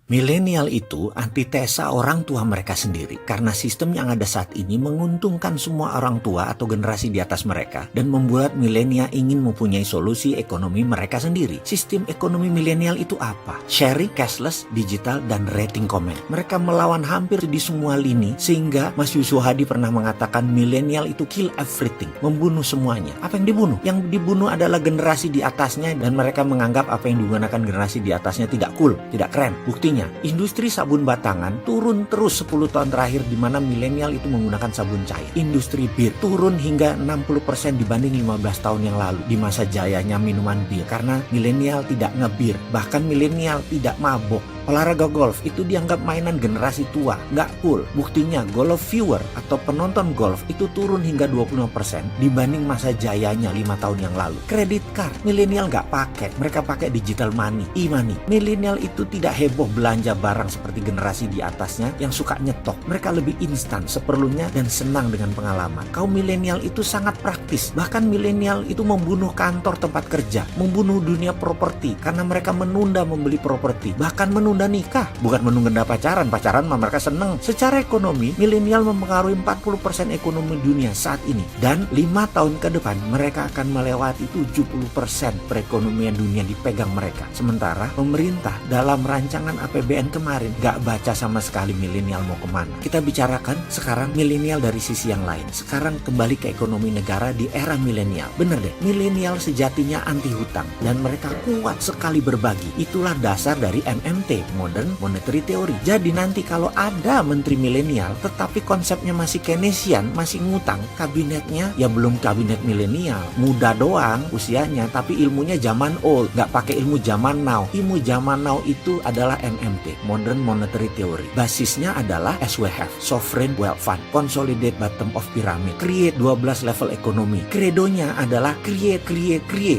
Milenial itu antitesa orang tua mereka sendiri karena sistem yang ada saat ini menguntungkan semua orang tua atau generasi di atas mereka dan membuat milenial ingin mempunyai solusi ekonomi mereka sendiri. Sistem ekonomi milenial itu apa? Sharing, cashless, digital, dan rating comment. Mereka melawan hampir di semua lini sehingga Mas Yusuf Hadi pernah mengatakan milenial itu kill everything, membunuh semuanya. Apa yang dibunuh? Yang dibunuh adalah generasi di atasnya dan mereka menganggap apa yang digunakan generasi di atasnya tidak cool, tidak keren. Buktinya, industri sabun batangan turun terus 10 tahun terakhir di mana milenial itu menggunakan sabun cair. Industri bir turun hingga 60% dibanding 15 tahun yang lalu di masa jayanya minuman bir karena milenial tidak ngebir, bahkan milenial tidak mabok. Olahraga golf itu dianggap mainan generasi tua, nggak cool. Buktinya golf viewer atau penonton golf itu turun hingga 25% dibanding masa jayanya 5 tahun yang lalu. Kredit card, milenial nggak pakai, mereka pakai digital money, e-money. Milenial itu tidak heboh belanja barang seperti generasi di atasnya yang suka nyetok. Mereka lebih instan, seperlunya dan senang dengan pengalaman. Kaum milenial itu sangat praktis. Bahkan milenial itu membunuh kantor tempat kerja, membunuh dunia properti karena mereka menunda membeli properti, bahkan menunda nikah, bukan menunda pacaran mah mereka seneng. Secara ekonomi, milenial mempengaruhi 40% ekonomi dunia saat ini dan 5 tahun ke depan mereka akan melewati 70% perekonomian dunia dipegang mereka. Sementara pemerintah dalam rancangan APBN kemarin gak baca sama sekali milenial mau kemana. Kita bicarakan sekarang milenial dari sisi yang lain. Sekarang kembali ke ekonomi negara di era milenial. Bener deh, milenial sejatinya anti hutang dan mereka kuat sekali berbagi. Itulah dasar dari MMT, Modern Monetary Theory. Jadi nanti kalau ada menteri milenial tetapi konsepnya masih Keynesian, masih ngutang, kabinetnya ya belum kabinet milenial, muda doang usianya tapi ilmunya zaman old, nggak pakai ilmu zaman now. Ilmu zaman now itu adalah MMT, Modern Monetary Theory. Basisnya adalah SWF, Sovereign Wealth Fund, Consolidate Bottom of Pyramid, create 12 level ekonomi. Kredonya adalah create.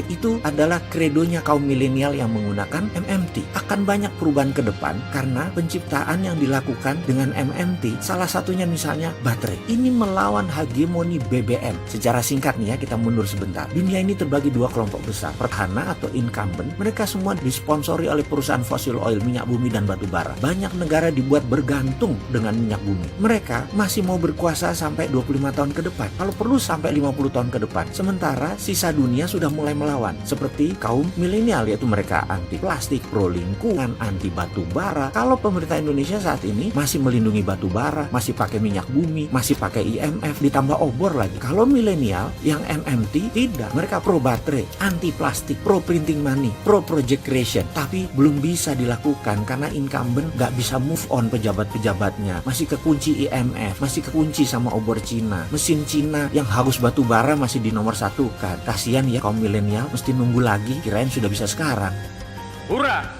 Itu adalah kredonya kaum milenial yang menggunakan MMT. Akan banyak perubahan ke depan karena penciptaan yang dilakukan dengan MMT, salah satunya misalnya baterai. Ini melawan hegemoni BBM. Secara singkat nih ya, kita mundur sebentar. Dunia ini terbagi dua kelompok besar, petahana atau incumbent. Mereka semua disponsori oleh perusahaan fosil oil, minyak bumi dan batu bara. Banyak negara dibuat bergantung dengan minyak bumi. Mereka masih mau berkuasa sampai 25 tahun ke depan, kalau perlu sampai 50 tahun ke depan. Sementara sisa dunia sudah mulai melawan, seperti kaum milenial, yaitu mereka anti plastik, pro lingkungan, anti batu bara. Kalau pemerintah Indonesia saat ini masih melindungi batu bara, masih pakai minyak bumi, masih pakai IMF, ditambah obor lagi. Kalau milenial yang MMT tidak, mereka pro baterai, anti plastik, pro printing money, pro project creation. Tapi belum bisa dilakukan karena incumbent gak bisa move on pejabat-pejabatnya. Masih kekunci IMF, masih kekunci sama obor Cina. Mesin Cina yang haus batu bara masih di nomor 1 kan. Kasian ya kaum milenial, mesti nunggu lagi, kirain sudah bisa sekarang. Hurrah!